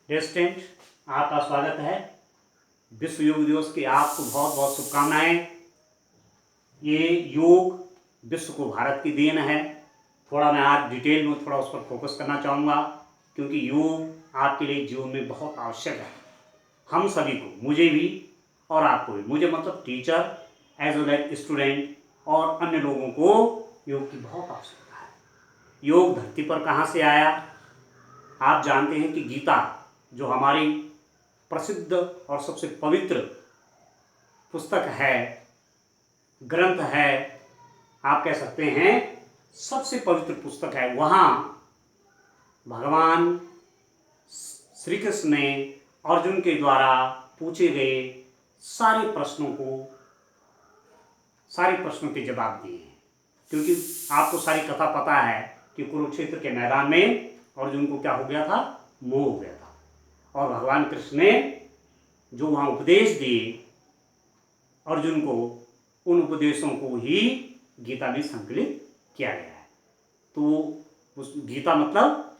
Dear student, आपका स्वागत है। विश्व योग दिवस की आपको बहुत बहुत शुभकामनाएं। ये योग विश्व को भारत की देन है। थोड़ा मैं आज डिटेल में थोड़ा उस पर फोकस करना चाहूँगा, क्योंकि योग आपके लिए जीवन में बहुत आवश्यक है। हम सभी को, मुझे भी और आपको भी, मुझे मतलब teacher as well as student और अन्य लोगों को योग की बहुत आवश्यकता है। योग धरती पर कहाँ से आया? आप जानते हैं कि गीता, जो हमारी प्रसिद्ध और सबसे पवित्र पुस्तक है, ग्रंथ है, आप कह सकते हैं सबसे पवित्र पुस्तक है, वहाँ भगवान श्री कृष्ण ने अर्जुन के द्वारा पूछे गए सारे प्रश्नों के जवाब दिए हैं। क्योंकि आपको सारी कथा पता है कि कुरुक्षेत्र के मैदान में अर्जुन को क्या हो गया था? मोह हो गया था। और भगवान कृष्ण ने जो वहाँ उपदेश दिए अर्जुन को, उन उपदेशों को ही गीता में संकलित किया गया है। तो उस गीता मतलब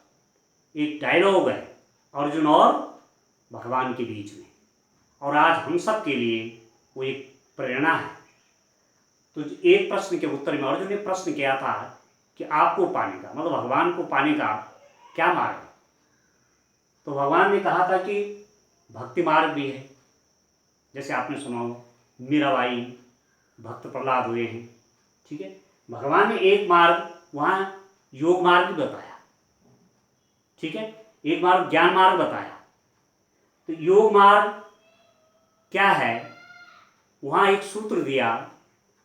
एक डायलॉग है अर्जुन और भगवान के बीच में, और आज हम सब के लिए वो एक प्रेरणा है। तो एक प्रश्न के उत्तर में अर्जुन ने प्रश्न किया था कि आपको पाने का मतलब भगवान को पाने का क्या मार्ग है? तो भगवान ने कहा था कि भक्ति मार्ग भी है, जैसे आपने सुना हो मीराबाई, भक्त प्रहलाद हुए हैं, ठीक है। भगवान ने एक मार्ग वहाँ योग मार्ग भी बताया, ठीक है। एक मार्ग ज्ञान मार्ग बताया। तो योग मार्ग क्या है? वहाँ एक सूत्र दिया,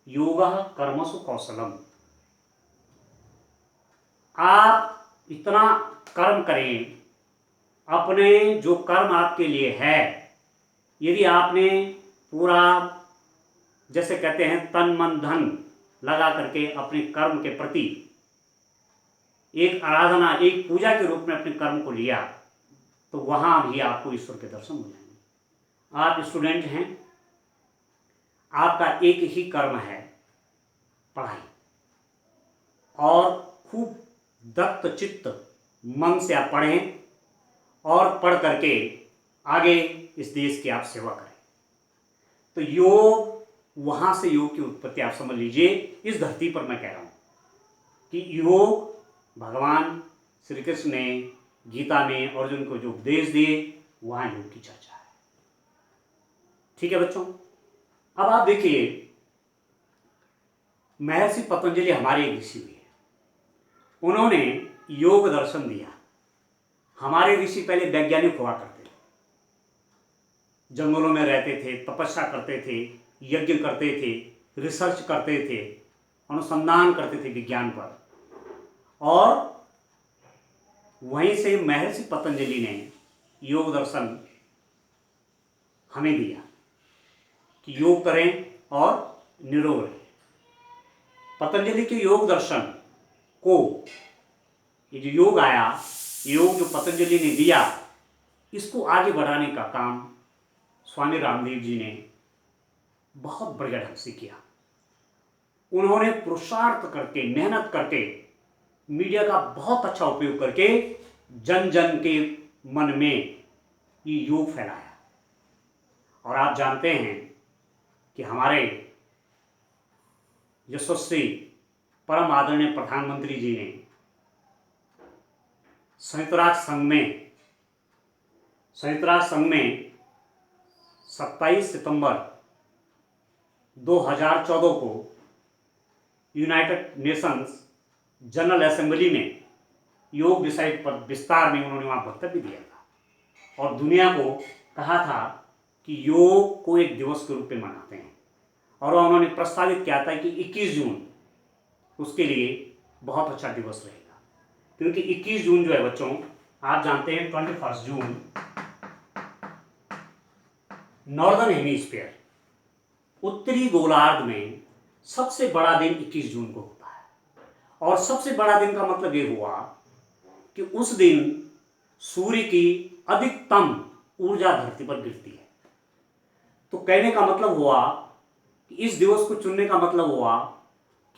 योगः कर्मसु कौशलम। आप इतना कर्म करें, अपने जो कर्म आपके लिए है, यदि आपने पूरा, जैसे कहते हैं, तन मन धन लगा करके अपने कर्म के प्रति एक आराधना, एक पूजा के रूप में अपने कर्म को लिया, तो वहाँ भी आपको ईश्वर के दर्शन हो जाएंगे। आप स्टूडेंट हैं, आपका एक ही कर्म है पढ़ाई, और खूब दत्त चित्त मन से आप पढ़ें और पढ़ करके आगे इस देश की आप सेवा करें। तो योग, वहाँ से योग की उत्पत्ति आप समझ लीजिए। इस धरती पर मैं कह रहा हूँ कि योग भगवान श्री कृष्ण ने गीता में अर्जुन को जो उपदेश दिए, वहाँ योग की चर्चा है, ठीक है बच्चों। अब आप देखिए, महर्षि पतंजलि हमारे एक ऋषि भी है। उन्होंने योग दर्शन दिया। हमारे ऋषि पहले वैज्ञानिक हुआ करते थे, जंगलों में रहते थे, तपस्या करते थे, यज्ञ करते थे, रिसर्च करते थे, अनुसंधान करते थे विज्ञान पर। और वहीं से महर्षि पतंजलि ने योग दर्शन हमें दिया कि योग करें और निरोग रहें। पतंजलि के योग दर्शन को, ये जो योग आया, योग जो पतंजलि ने दिया, इसको आगे बढ़ाने का काम स्वामी रामदेव जी ने बहुत बढ़िया ढंग से किया। उन्होंने पुरुषार्थ करके, मेहनत करके, मीडिया का बहुत अच्छा उपयोग करके जन जन के मन में ये योग फैलाया। और आप जानते हैं कि हमारे यशस्वी परम आदरणीय प्रधानमंत्री जी ने संयुक्त राष्ट्र संघ में 27 सितंबर 2014 को यूनाइटेड नेशंस जनरल असेंबली में योग विषय पर विस्तार में उन्होंने वहाँ वक्तव्य दिया था, और दुनिया को कहा था कि योग को एक दिवस के रूप में मनाते हैं। और उन्होंने प्रस्तावित किया था कि 21 जून उसके लिए बहुत अच्छा दिवस रहेगा, क्योंकि 21 जून जो है बच्चों, आप जानते हैं 21 जून नॉर्दर्न हेमिस्फीयर, उत्तरी गोलार्ध में सबसे बड़ा दिन 21 जून को होता है। और सबसे बड़ा दिन का मतलब ये हुआ कि उस दिन सूर्य की अधिकतम ऊर्जा धरती पर गिरती है। तो कहने का मतलब हुआ कि इस दिवस को चुनने का मतलब हुआ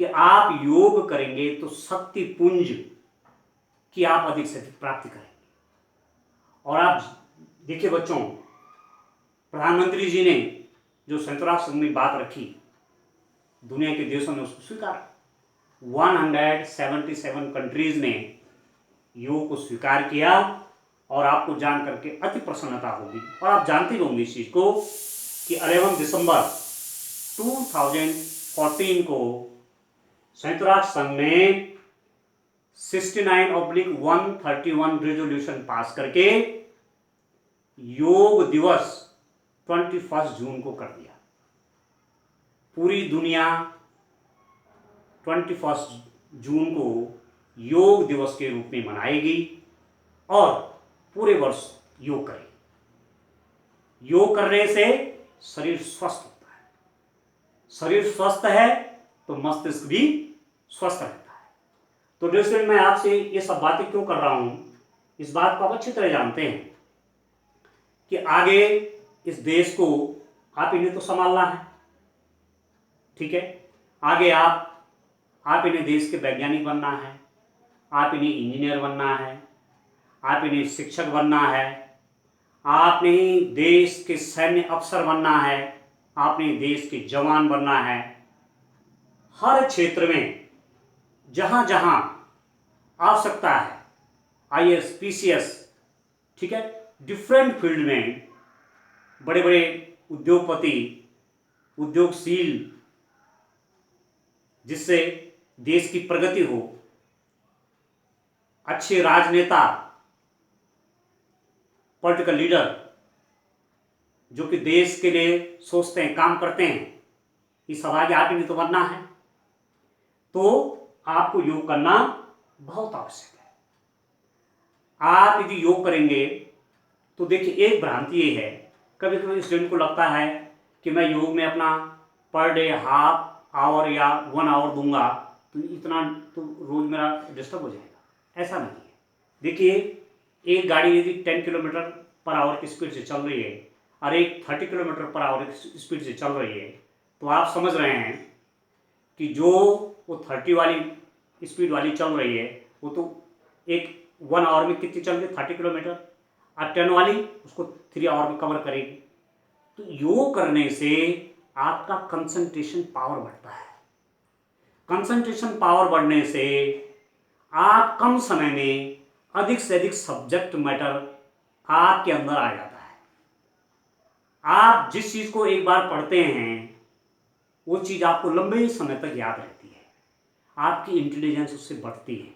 कि आप योग करेंगे तो शक्ति पुंज की आप अधिक से अधिक प्राप्ति करेंगे। और आप देखिए बच्चों, प्रधानमंत्री जी ने जो संयुक्त राष्ट्र संघ में बात रखी, दुनिया के देशों ने उसको स्वीकारा। 177 कंट्रीज ने योग को स्वीकार किया, और आपको जान करके अति प्रसन्नता होगी। और आप जानते होंगे इस चीज को कि 11 दिसंबर 2014 को संयुक्त राष्ट्र संघ ने 69/131 रेजोल्यूशन पास करके योग दिवस 21 जून को कर दिया। पूरी दुनिया 21 जून को योग दिवस के रूप में मनाएगी और पूरे वर्ष योग करेगी। योग करने से शरीर स्वस्थ होता है, शरीर स्वस्थ है तो मस्तिष्क भी स्वस्थ रहता है। तो दोस्तों, मैं आपसे ये सब बातें क्यों कर रहा हूं, इस बात को आप अच्छी तरह जानते हैं कि आगे इस देश को आप इन्हें तो संभालना है, ठीक है। आगे आप इन्हें देश के वैज्ञानिक बनना है, आप इन्हें इंजीनियर बनना है, आप इन्हें शिक्षक बनना है, आपने देश के सैन्य अफसर बनना है, आपने देश के जवान बनना है। हर क्षेत्र में जहां जहां आवश्यकता है, IAS, PCS, ठीक है, डिफरेंट फील्ड में बड़े बड़े उद्योगपति, उद्योगशील, जिससे देश की प्रगति हो, अच्छे राजनेता, पॉलिटिकल लीडर जो कि देश के लिए सोचते हैं, काम करते हैं, इस आगे आप इन्हें तो बनना है। तो आपको योग करना बहुत आवश्यक है। आप यदि योग करेंगे तो देखिए, एक भ्रांति ये है, कभी कभी स्टूडेंट को लगता है कि मैं योग में अपना पर डे हाफ आवर या 1 आवर दूंगा तो इतना तो रोज मेरा डिस्टर्ब हो जाएगा। ऐसा नहीं है। देखिए, एक गाड़ी यदि 10 किलोमीटर पर आवर की स्पीड से चल रही है और एक 30 किलोमीटर पर आवर की स्पीड से चल रही है, तो आप समझ रहे हैं कि जो वो 30 वाली स्पीड वाली चल रही है वो तो एक 1 आवर में कितनी चल रही, 30 किलोमीटर, और 10 वाली उसको 3 आवर में कवर करेगी। तो योग करने से आपका कंसंट्रेशन पावर बढ़ता है। कंसंट्रेशन पावर बढ़ने से आप कम समय में अधिक से अधिक सब्जेक्ट मैटर आपके अंदर आ जाता है। आप जिस चीज को एक बार पढ़ते हैं वो चीज आपको लंबे समय तक याद रहती है, आपकी इंटेलिजेंस उससे बढ़ती है,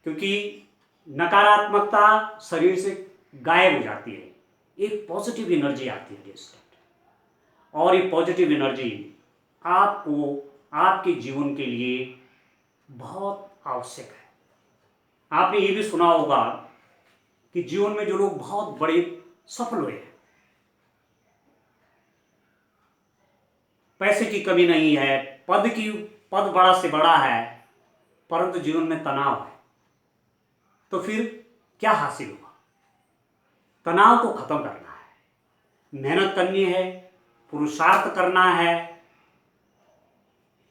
क्योंकि नकारात्मकता शरीर से गायब हो जाती है, एक पॉजिटिव एनर्जी आती है और ये पॉजिटिव एनर्जी आपको आपके जीवन के लिए बहुत आवश्यक है। आपने ये भी सुना होगा कि जीवन में जो लोग बहुत बड़े सफल हुए हैं, पैसे की कमी नहीं है, पद बड़ा से बड़ा है, परंतु जीवन में तनाव है, तो फिर क्या हासिल हुआ? तनाव को खत्म करना है, मेहनत करनी है, पुरुषार्थ करना है,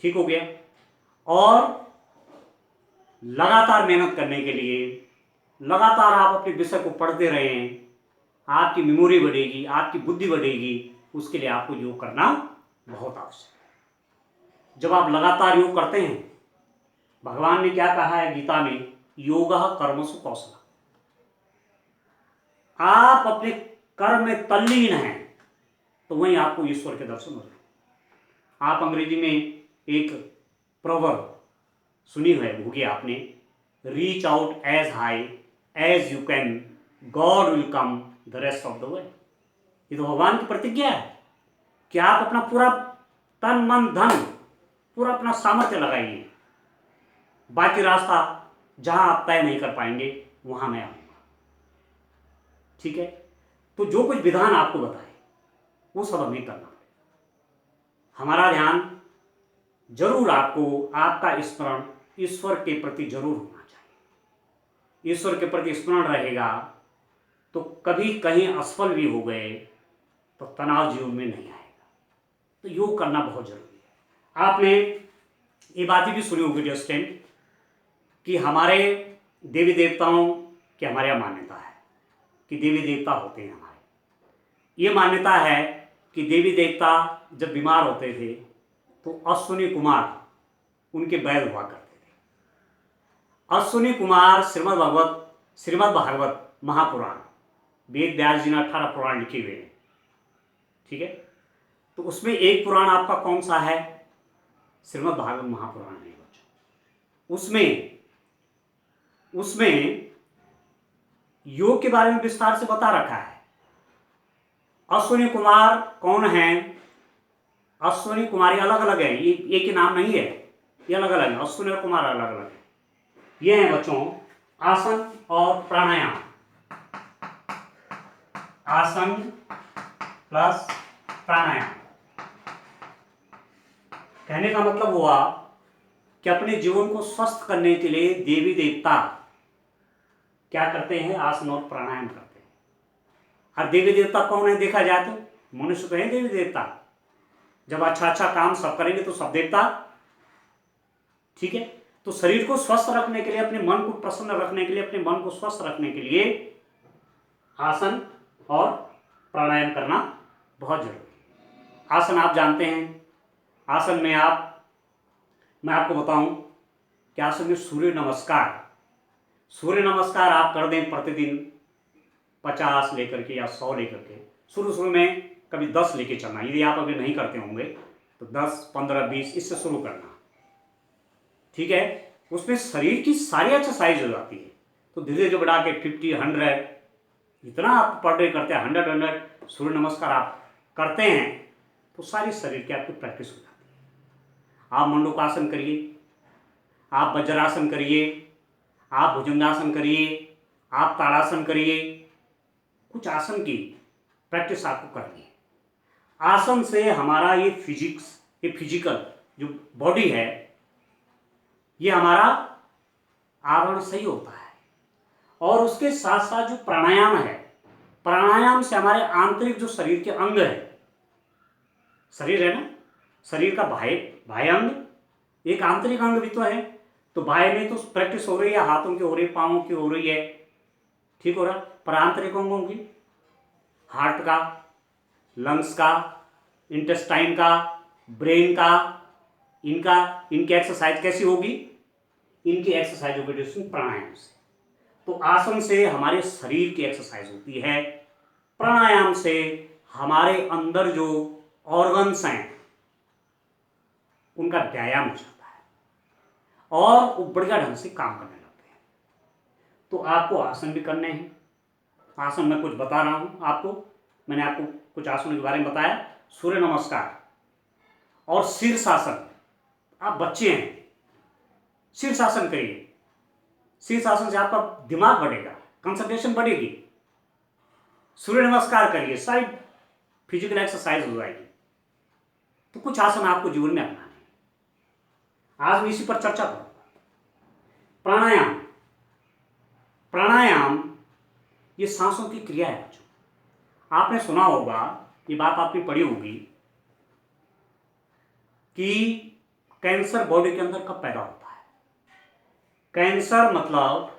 ठीक हो गया। और लगातार मेहनत करने के लिए लगातार आप अपने विषय को पढ़ते रहें, आपकी मेमोरी बढ़ेगी, आपकी बुद्धि बढ़ेगी, उसके लिए आपको योग करना बहुत आवश्यक है। जब आप लगातार योग करते हैं, भगवान ने क्या कहा है गीता में, योगः कर्मसु कौशलम्। आप अपने कर्म में तल्लीन हैं तो वहीं आपको ईश्वर के दर्शन हो जाए। आप अंग्रेजी में एक प्रोवर्ब सुनी है होगी आपने, reach out as high as you can, God will come the rest of the way. ये तो भगवान की प्रतिज्ञा है कि आप अपना पूरा तन मन धन, पूरा अपना सामर्थ्य लगाइए, बाकी रास्ता जहां आप तय नहीं कर पाएंगे वहां मैं आऊंगा, ठीक है। तो जो कुछ विधान आपको बताए वो सब हमें करना पड़ेगा। हमारा ध्यान जरूर आपको, आपका स्मरण ईश्वर के प्रति जरूर होना चाहिए। ईश्वर के प्रति स्मरण रहेगा तो कभी कहीं असफल भी हो गए तो तनाव जीवन में नहीं आएगा। तो योग करना बहुत जरूरी है। आपने ये बातें भी सुनी होगी स्टूडेंट कि हमारे देवी देवताओं की हमारे यहाँ मान्यता है कि देवी देवता होते हैं हमारे। ये मान्यता है कि देवी देवता जब बीमार होते थे तो अश्विनी कुमार उनके वैद्य हुआ करते थे। अश्विनी कुमार श्रीमद् भागवत महापुराण, वेद व्यास जी ने 18 पुराण लिखे हुए हैं, ठीक है। तो उसमें एक पुराण आपका कौन सा है? श्रीमद् भागवत महापुराण है बच्चों। उसमें योग के बारे में विस्तार से बता रखा है। अश्विनी कुमार कौन है? अश्विनी कुमार ये अलग अलग है, ये एक ही नाम नहीं है, ये अलग अलग है। अश्विनी और कुमार अलग अलग है। ये हैं बच्चों आसन और प्राणायाम। आसन प्लस प्राणायाम। कहने का मतलब हुआ कि अपने जीवन को स्वस्थ करने के लिए देवी देवता क्या करते हैं? आसन और प्राणायाम करते हैं। और देवी देवता कौन है देखा जाए तो मनुष्य तो है देवी देवता। जब अच्छा काम सब करेंगे तो सब देवता, ठीक है। तो शरीर को स्वस्थ रखने के लिए, अपने मन को प्रसन्न रखने के लिए, अपने मन को स्वस्थ रखने के लिए आसन और प्राणायाम करना बहुत जरूरी है। आसन आप जानते हैं। आसन में मैं आपको बताऊं कि आसन में सूर्य नमस्कार आप कर दें प्रतिदिन 50 लेकर के या 100 लेकर के। शुरू में कभी 10 लेके चलना, यदि आप अभी नहीं करते होंगे तो 10, 15, 20 इससे शुरू करना, ठीक है। उसमें शरीर की सारी एक्सरसाइज हो जाती है। तो धीरे धीरे बढ़ा के 50, 100 जितना आप पर डे करते हैं, 100 सूर्य नमस्कार आप करते हैं तो सारी शरीर की आपकी प्रैक्टिस हो जाती है। आप मंडूकासन करिए, आप वज्रासन करिए, आप भुजंगासन करिए, आप ताड़ासन करिए, कुछ आसन की प्रैक्टिस आपको करनी है। आसन से हमारा ये फिजिकल जो बॉडी है, ये हमारा आवरण सही होता है। और उसके साथ साथ जो प्राणायाम है, प्राणायाम से हमारे आंतरिक जो शरीर के अंग है, शरीर है ना, शरीर का बाह्य अंग, एक आंतरिक अंग भी तो है। तो बाह्य में तो प्रैक्टिस हो रही है, हाथों की हो रही है, पाँवों की हो रही है, ठीक हो रहा। पर आंतरिक अंगों की, हार्ट का, लंग्स का, इंटेस्टाइन का, ब्रेन का, इनकी एक्सरसाइज कैसी होगी? इनकी एक्सरसाइज होगी प्राणायाम से। तो आसन से हमारे शरीर की एक्सरसाइज होती है, प्राणायाम से हमारे अंदर जो ऑर्गन्स हैं उनका व्यायाम हो जाता है और वो बढ़िया ढंग से काम करने लगते हैं। तो आपको आसन भी करने हैं। आसन मैं कुछ बता रहा हूं आपको, मैंने आपको कुछ आसनों के बारे में बताया। सूर्य नमस्कार और शीर्षासन। आप बच्चे हैं, शीर्षासन करिए। शीर्षासन से आपका दिमाग बढ़ेगा, कंसंट्रेशन बढ़ेगी। सूर्य नमस्कार करिए, सारी फिजिकल एक्सरसाइज हो जाएगी। तो कुछ आसन आपको जीवन में अपनाने हैं। आज मैं इसी पर चर्चा करूंगा। प्राणायाम ये सांसों की क्रिया है बच्चों। आपने सुना होगा, ये बात आपने पढ़ी होगी कि कैंसर बॉडी के अंदर कब पैदा होता है। कैंसर मतलब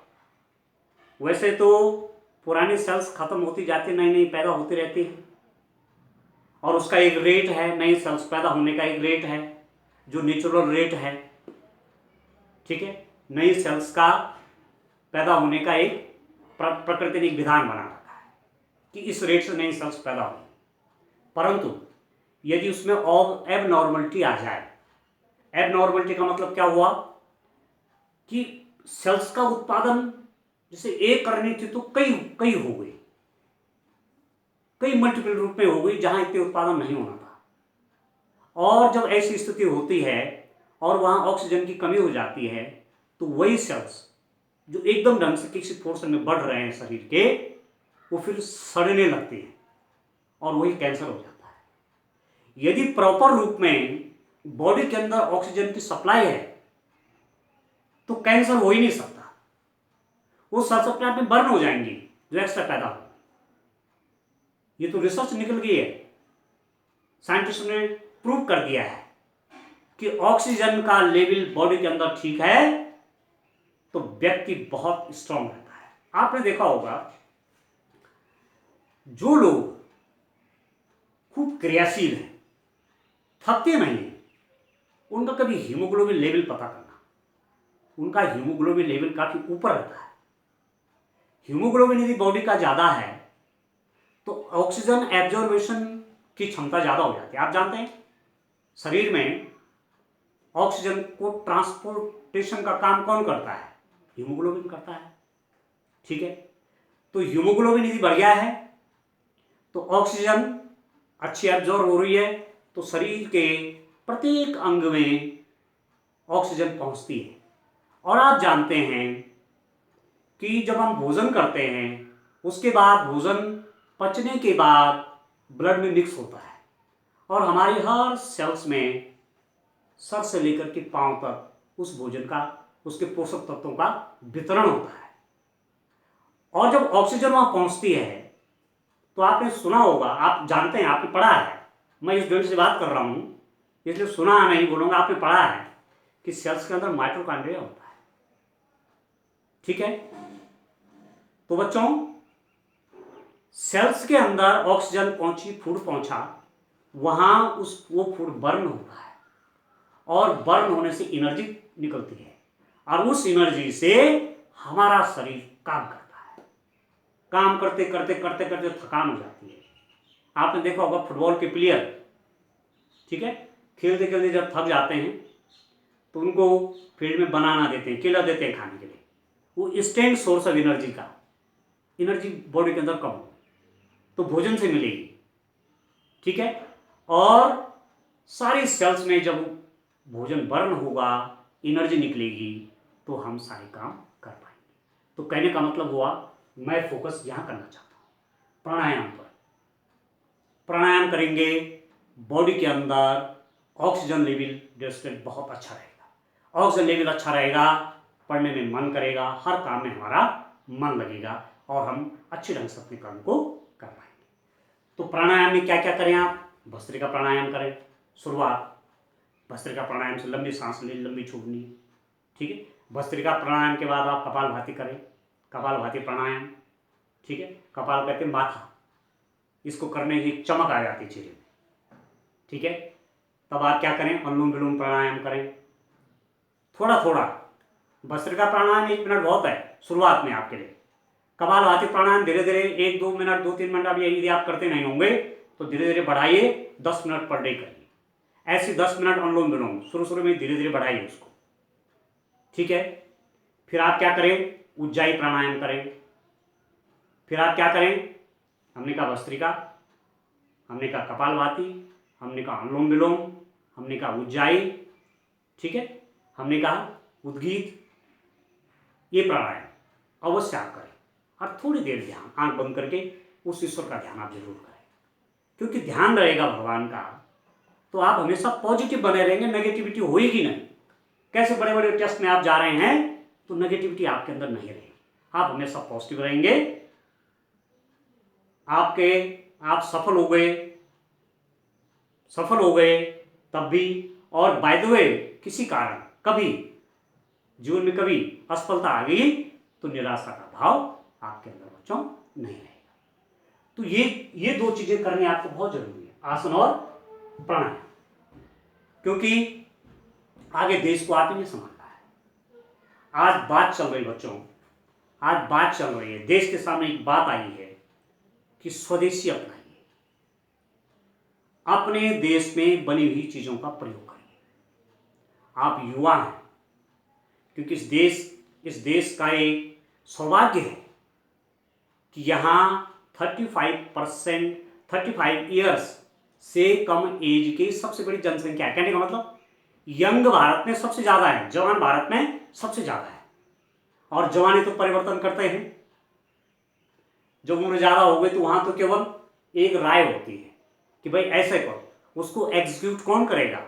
वैसे तो पुरानी सेल्स खत्म होती जाती, नई नई पैदा होती रहती है, और उसका एक रेट है, नई सेल्स पैदा होने का एक रेट है जो नेचुरल रेट है, ठीक है। नई सेल्स का पैदा होने का एक प्रकृति ने एक विधान बना रखा है कि इस रेट से नई सेल्स पैदा होगी। परंतु यदि उसमें एबनॉर्मलिटी आ जाए, एबनॉर्मलिटी का मतलब क्या हुआ कि सेल्स का उत्पादन जैसे एक करनी थी तो कई हो गई, कई मल्टीपल रूप में हो गई जहां इतने उत्पादन नहीं होना था। और जब ऐसी स्थिति होती है और वहां ऑक्सीजन की कमी हो जाती है तो वही सेल्स जो एकदम ढंग से किसी पोर्शन में बढ़ रहे हैं शरीर के, वो फिर सड़ने लगते हैं और वही कैंसर हो जाता है। यदि प्रॉपर रूप में बॉडी के अंदर ऑक्सीजन की सप्लाई है तो कैंसर हो ही नहीं सकता। वो सेल्स अपने आप में बर्न हो जाएंगी जो एक्स्ट्रा पैदा हो। ये तो रिसर्च निकल गई है, साइंटिस्ट ने प्रूव कर दिया है कि ऑक्सीजन का लेवल बॉडी के अंदर ठीक है तो व्यक्ति बहुत स्ट्रांग रहता है। आपने देखा होगा जो लोग खूब क्रियाशील हैं, थकते नहीं हैं, उनका कभी हीमोग्लोबिन लेवल पता करना, उनका हीमोग्लोबिन लेवल काफी ऊपर रहता है। हीमोग्लोबिन यदि बॉडी का ज्यादा है तो ऑक्सीजन एब्जॉर्बेशन की क्षमता ज्यादा हो जाती है। आप जानते हैं शरीर में ऑक्सीजन को ट्रांसपोर्टेशन का काम कौन करता है? हीमोग्लोबिन करता है। ठीक है, तो हीमोग्लोबिन यदि बढ़ गया है तो ऑक्सीजन अच्छी एब्जॉर्ब हो रही है, तो शरीर के प्रत्येक अंग में ऑक्सीजन पहुंचती है। और आप जानते हैं कि जब हम भोजन करते हैं उसके बाद भोजन पचने के बाद ब्लड में मिक्स होता है और हमारी हर सेल्स में सर से लेकर के पांव तक उस भोजन का, उसके पोषक तत्वों का वितरण होता है। और जब ऑक्सीजन वहां पहुंचती है तो आपने सुना होगा, आप जानते हैं, आपने पढ़ा है, मैं इस गणित से बात कर रहा हूं इसलिए सुना नहीं बोलूंगा, आपने पढ़ा है कि सेल्स के अंदर माइटोकॉन्ड्रिया होता है। ठीक है, तो बच्चों सेल्स के अंदर ऑक्सीजन पहुंची, फूड पहुंचा, वहां वो फूड बर्न होता है और बर्न होने से एनर्जी निकलती है और उस एनर्जी से हमारा शरीर काम करता है। काम करते करते करते करते थकान हो जाती है। आपने देखा होगा फुटबॉल के प्लेयर, ठीक है, खेलते खेलते जब थक जाते हैं तो उनको फील्ड में बनाना देते हैं, केला देते हैं खाने के लिए। वो इंस्टेंट सोर्स ऑफ एनर्जी का, एनर्जी बॉडी के अंदर कम हो तो भोजन से मिलेगी। ठीक है, और सारी सेल्स में जब भोजन बर्न होगा, एनर्जी निकलेगी तो हम सारे काम कर पाएंगे। तो कहने का मतलब हुआ, मैं फोकस यहां करना चाहता हूं प्राणायाम पर। प्राणायाम करेंगे, बॉडी के अंदर ऑक्सीजन लेवल डेस्टेड बहुत अच्छा रहेगा। ऑक्सीजन लेवल अच्छा रहेगा, पढ़ने में मन करेगा, हर काम में हमारा मन लगेगा और हम अच्छे ढंग से अपने काम को कर पाएंगे। तो प्राणायाम में क्या क्या करें आप? भस्त्रिका प्राणायाम करें। शुरुआत भस्त्रिका प्राणायाम से, लंबी सांस ले, लंबी छोड़नी। ठीक है, भस्त्रिका प्राणायाम के बाद आप कपालभाति करें, कपालभाति प्राणायाम। ठीक है, कपाल कहते हैं माथा, इसको करने की चमक आ जाती है चेहरे में। ठीक है, तब आप क्या करें? अनुलोम विलोम प्राणायाम करें थोड़ा थोड़ा। भस्त्रिका प्राणायाम 1 मिनट बहुत है शुरुआत में आपके लिए। कपालभाति प्राणायाम धीरे धीरे 1-2 मिनट, 2-3 मिनट, अब यदि आप करते नहीं होंगे तो धीरे धीरे बढ़ाइए, 10 मिनट पर डे करिए। ऐसे 10 मिनट अनुलोम विलोम शुरू शुरू में धीरे धीरे बढ़ाइए उसको। ठीक है, फिर आप क्या करें? उज्जाई प्राणायाम करें। फिर आप क्या करें? हमने कहा भस्त्रिका, हमने कहा कपालभाति, हमने कहा अनुलोम विलोम, हमने कहा उज्जाई, ठीक है, हमने कहा उद्गीत। ये प्राणायाम अवश्य आप करें और थोड़ी देर ध्यान, आंख बंद करके उस ईश्वर का ध्यान आप जरूर करें, क्योंकि ध्यान रहेगा भगवान का तो आप हमेशा पॉजिटिव बने रहेंगे, नेगेटिविटी होएगी नहीं। कैसे बड़े बड़े टेस्ट में आप जा रहे हैं तो नेगेटिविटी आपके अंदर नहीं रहेगी, आप हमेशा पॉजिटिव रहेंगे। आप सफल हो गए तब भी, और बाय द वे किसी कारण कभी जीवन में कभी असफलता आ गई तो निराशा का भाव आपके अंदर बच्चों नहीं रहेगा। तो ये 2 चीजें करनी आपको बहुत जरूरी है, आसन और प्राणायाम, क्योंकि आगे देश को आप ही नहीं संभालना है। आज बात चल रही बच्चों, आज बात चल रही है, देश के सामने एक बात आई है कि स्वदेशी अपनाइए, अपने देश में बनी हुई चीजों का प्रयोग करिए। आप युवा हैं, क्योंकि इस देश का एक सौभाग्य है कि यहाँ 35 ईयर्स से कम एज की सबसे बड़ी जनसंख्या है। कहने का मतलब यंग भारत में सबसे ज्यादा है, जवान भारत में सबसे ज्यादा है। और जवानी तो परिवर्तन करते हैं, जब उम्र ज्यादा हो गई तो वहां तो केवल एक राय होती है कि भाई ऐसे करो, उसको एग्जीक्यूट कौन करेगा?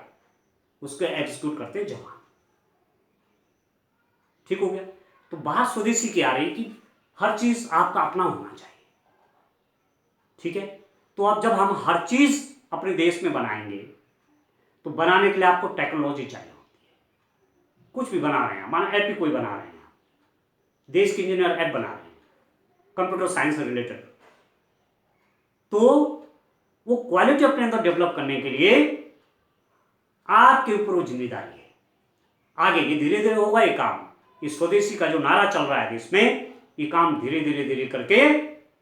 उसको एग्जीक्यूट करते जवान। ठीक हो गया? तो बात स्वदेशी की आ रही कि हर चीज आपका अपना होना चाहिए। ठीक है, तो अब जब हम हर चीज अपने देश में बनाएंगे तो बनाने के लिए आपको टेक्नोलॉजी चाहिए होती है। कुछ भी बना रहे हैं, माना ऐप ही कोई बना रहे हैं, देश के इंजीनियर ऐप बना रहे हैं कंप्यूटर साइंस से रिलेटेड, तो वो क्वालिटी अपने अंदर डेवलप करने के लिए आपके ऊपर वो जिम्मेदारी है। आगे ये धीरे धीरे होगा ये काम। इस स्वदेशी का जो नारा चल रहा है देश में, ये काम धीरे धीरे धीरे करके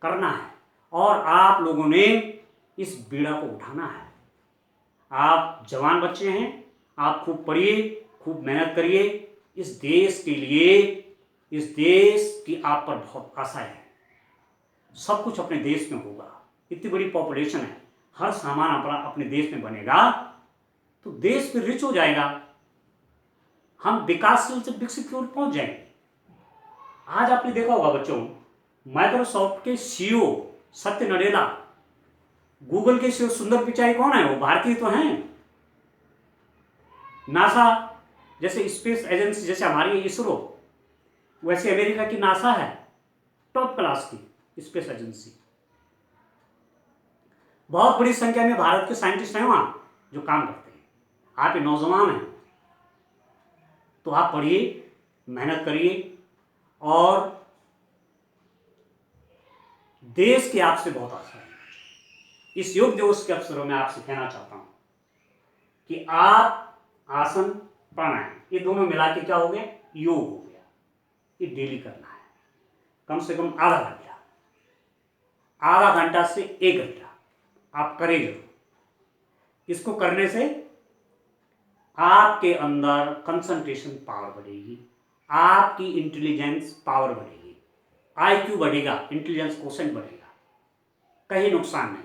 करना है और आप लोगों ने इस बीड़ा को उठाना है। आप जवान बच्चे हैं, आप खूब पढ़िए, खूब मेहनत करिए। इस देश के लिए, इस देश की आप पर बहुत आशा है। सब कुछ अपने देश में होगा। इतनी बड़ी पॉपुलेशन है, हर सामान अपना अपने देश में बनेगा तो देश फिर रिच हो जाएगा। हम विकासशील से विकसित की ओर पहुंच जाएंगे। आज आपने देखा होगा बच्चों, माइक्रोसॉफ्ट के सीईओ सत्य नडेला, गूगल के सीईओ सुंदर पिचाई कौन है? वो भारतीय तो हैं। नासा जैसे स्पेस एजेंसी, जैसे हमारी इसरो, वैसे अमेरिका की नासा है, टॉप क्लास की स्पेस एजेंसी। बहुत बड़ी संख्या में भारत के साइंटिस्ट हैं वहां जो काम करते हैं। आप ये नौजवान हैं तो आप पढ़िए, मेहनत करिए और देश की आपसे बहुत आशा है। इस योग दिवस के अवसरों में आपसे कहना चाहता हूं कि आप आसन प्राणायाम ये दोनों मिला के क्या हो गया? योग हो गया। ये डेली करना है, कम से कम आधा घंटा, आधा घंटा से 1 घंटा आप करें जरूर। इसको करने से आपके अंदर कंसंट्रेशन पावर बढ़ेगी, आपकी इंटेलिजेंस पावर बढ़ेगी, आईक्यू बढ़ेगा, इंटेलिजेंस क्वोशेंट बढ़ेगा, कहीं नुकसान नहीं।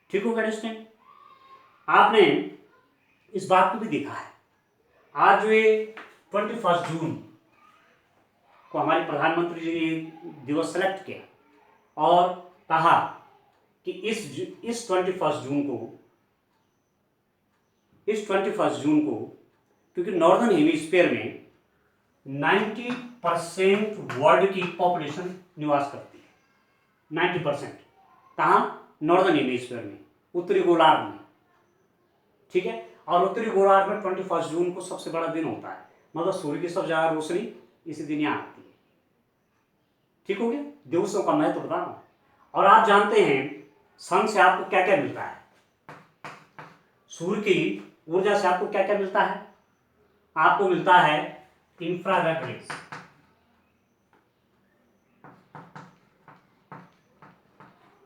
ठीक होगा अंडरस्टैंड? आपने इस बात को भी देखा है। आज जो ये 21 जून को हमारे प्रधानमंत्री जी ने दिवस सेलेक्ट किया और कहा कि इस 21 जून को क्योंकि नॉर्दर्न हेमिस्फीयर में 90% वर्ल्ड की पॉपुलेशन निवास करती है। 90% कहाँ? नॉर्दर्न हेमिस्फीयर में, उत्तरी गोलार्ध में। ठीक है, और उत्तरी गोलार्ध में 21 जून को सबसे बड़ा दिन होता है, मतलब सूर्य की सबसे ज्यादा रोशनी इसी दिन यहाँ आती है। ठीक हो गया? दिवसों का महत्व बता रहा हूं। और आप जानते हैं सन से आपको क्या क्या मिलता है? सूर्य की ऊर्जा से आपको क्या क्या मिलता है? आपको मिलता है infrared rays,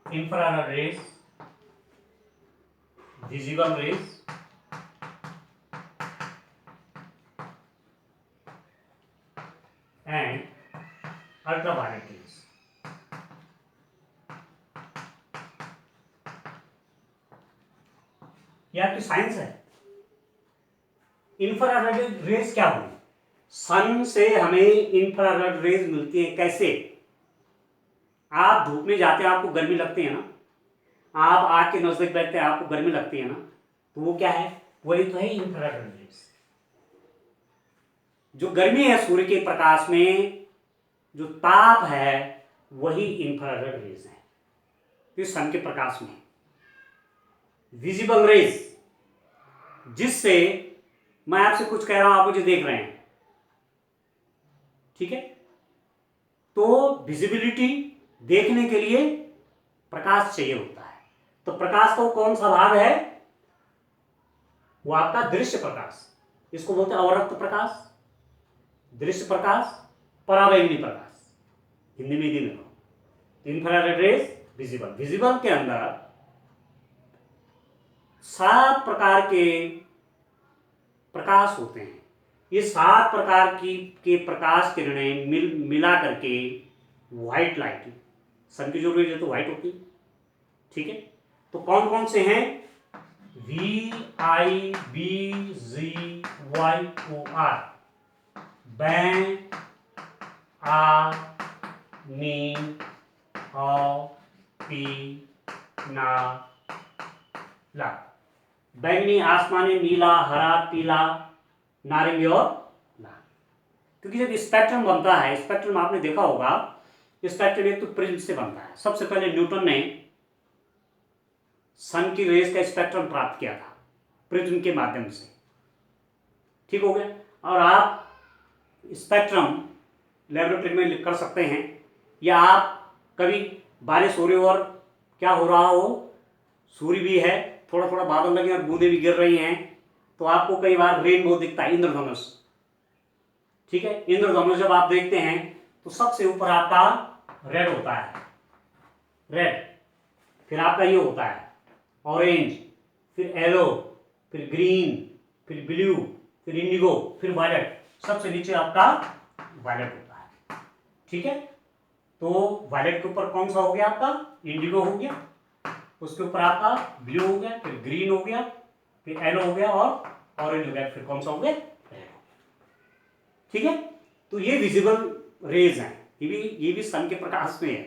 infrared rays, visible rays, and ultraviolet rays. ये आपकी साइंस है। इंफ्रारेड रेस क्या हुई? सन से हमें इंफ्रारेड रेस मिलती है। कैसे? आप धूप में जाते हैं, आपको गर्मी लगती है ना, आप आग के नजदीक बैठते हैं, आपको गर्मी लगती है ना, तो वो क्या है? वही तो है इंफ्रारेड रेस। जो गर्मी है सूर्य के प्रकाश में, जो ताप है, वही इंफ्रारेड रेस है इस सन के प्रकाश में। विजिबल रेस, जिससे मैं आपसे कुछ कह रहा हूं, आप मुझे देख रहे हैं। ठीक है, तो विजिबिलिटी देखने के लिए प्रकाश चाहिए होता है। तो प्रकाश का वो कौन सा भाग है? वो आपका दृश्य प्रकाश, इसको बोलते हैं अवरक्त प्रकाश, दृश्य प्रकाश, पराबैंगनी प्रकाश, हिंदी में ही में। Infrared rays, visible. विजिबल के अंदर 7 प्रकार के प्रकाश होते हैं। ये 7 प्रकार के प्रकाश किरणें मिला करके व्हाइट लाइट, सन की जो रेज है तो व्हाइट होती है। ठीक है, तो कौन कौन से हैं? VIBGYOR, बैं, आ, नी, औ, पी, ना, ला। बैंगनी, आसमानी, नीला, हरा, पीला, नारंगी और लाल। क्योंकि जब स्पेक्ट्रम बनता है, स्पेक्ट्रम आपने देखा होगा, स्पेक्ट्रम एक तो प्रिज्म से बनता है। सबसे पहले न्यूटन ने सन की रेस का स्पेक्ट्रम प्राप्त किया था प्रिज्म के माध्यम से। ठीक हो गया? और आप स्पेक्ट्रम लेबोरेटरी में कर सकते हैं, या आप कभी बारिश हो रही हो और क्या हो रहा हो, सूर्य भी है, थोड़ा थोड़ा बादल लगे और बूंदे भी गिर रही हैं, तो आपको कई बार रेनबो दिखता है, इंद्रधनुष। ठीक है, इंद्रधनुष जब आप देखते हैं तो सबसे ऊपर आपका रेड होता है, रेड, फिर आपका ये होता है ऑरेंज, फिर येलो, फिर ग्रीन, फिर ब्लू, फिर इंडिगो, फिर वायलेट, सबसे नीचे आपका वायलेट होता है। ठीक है, तो वायलेट के ऊपर कौन सा हो गया आपका, इंडिगो हो गया, उसके ऊपर आपका ब्लू हो गया, फिर ग्रीन हो गया, फिर येलो हो गया और ऑरेंज हो गया, फिर कौन सा हो गया, रेड। ठीक है, तो ये विजिबल रेज हैं, ये भी सन के प्रकाश में है,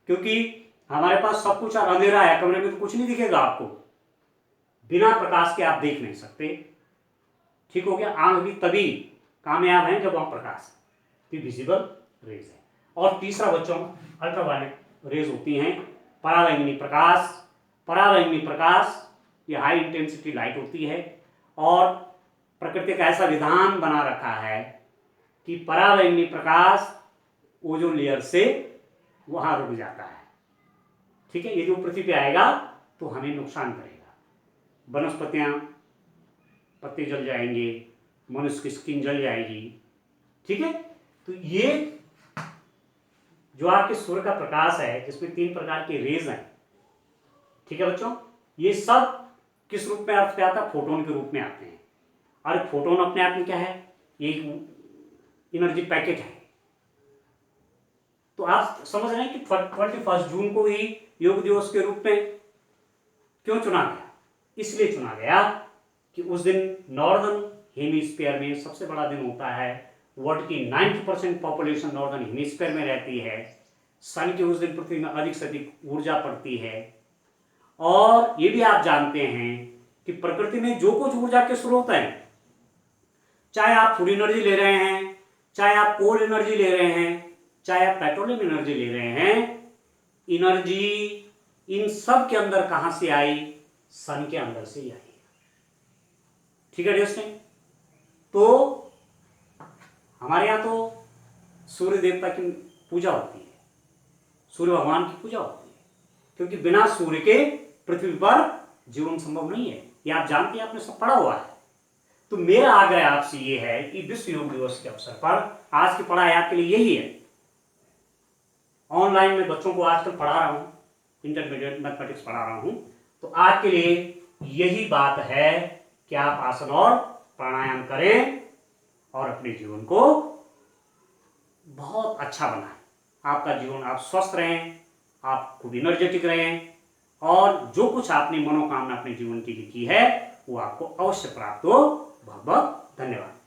क्योंकि हमारे पास सब कुछ अंधेरा है, कमरे में तो कुछ नहीं दिखेगा आपको, बिना प्रकाश के आप देख नहीं सकते। ठीक हो गया, आंख भी तभी कामयाब है जब वहां प्रकाश है, विजिबल रेज है। और तीसरा बच्चों, अल्ट्रावायलेट रेज होती हैं पराबैंगनी प्रकाश। पराबैंगनी प्रकाश ये हाई इंटेंसिटी लाइट होती है, और प्रकृति का ऐसा विधान बना रखा है कि पराबैंगनी प्रकाश ओजोन लेयर से वहां रुक जाता है। ठीक है, ये जो पृथ्वी पे आएगा तो हमें नुकसान करेगा, वनस्पतियां, पत्ते जल जाएंगे, मनुष्य की स्किन जल जाएगी। ठीक है, तो ये जो आपके सूर्य का प्रकाश है, जिसमें 3 प्रकार के रेज हैं, ठीक है बच्चों, ये सब किस रूप में अर्थ पे आता है, फोटोन के रूप में आते हैं। और फोटोन अपने आप में क्या है, ये एनर्जी पैकेट है। तो आप समझ रहे हैं कि 21 जून को ही योग दिवस के रूप में क्यों चुना गया, इसलिए चुना गया कि उस दिन नॉर्दर्न हेमिस्फीयर में सबसे बड़ा दिन होता है, वर्ल्ड की 90% पॉपुलेशन नॉर्दर्न हेमिस्फीयर में रहती है, सन की उस दिन पृथ्वी में अधिक से अधिक ऊर्जा पड़ती है। और ये भी आप जानते हैं कि प्रकृति में जो कुछ ऊर्जा के स्रोत हैं, चाहे आप फूड एनर्जी ले रहे हैं, चाहे आप कोल एनर्जी ले रहे हैं, चाहे आप पेट्रोलियम एनर्जी ले रहे हैं, एनर्जी इन सब के अंदर कहां से आई, सन के अंदर से ही आई। ठीक है दोस्तों, तो हमारे यहां तो सूर्य देवता की पूजा होती है, सूर्य भगवान की पूजा होती है, क्योंकि बिना सूर्य के पृथ्वी पर जीवन संभव नहीं है, ये आप जानते हैं, आपने सब पढ़ा हुआ है। तो मेरा आग्रह आपसे ये है कि विश्व योग दिवस के अवसर पर आज की पढ़ाई आपके लिए यही है। ऑनलाइन में बच्चों को आजकल पढ़ा रहा हूं, इंटरमीडिएट मैथमेटिक्स पढ़ा रहा हूं, तो आज के लिए यही बात है कि आप आसन और प्राणायाम करें और अपने जीवन को बहुत अच्छा बनाएं। आपका जीवन, आप स्वस्थ रहें, आप खुद एनर्जेटिक रहें, और जो कुछ आपने मनोकामना अपने जीवन के लिए की है वो आपको अवश्य प्राप्त हो। बहुत बहुत धन्यवाद।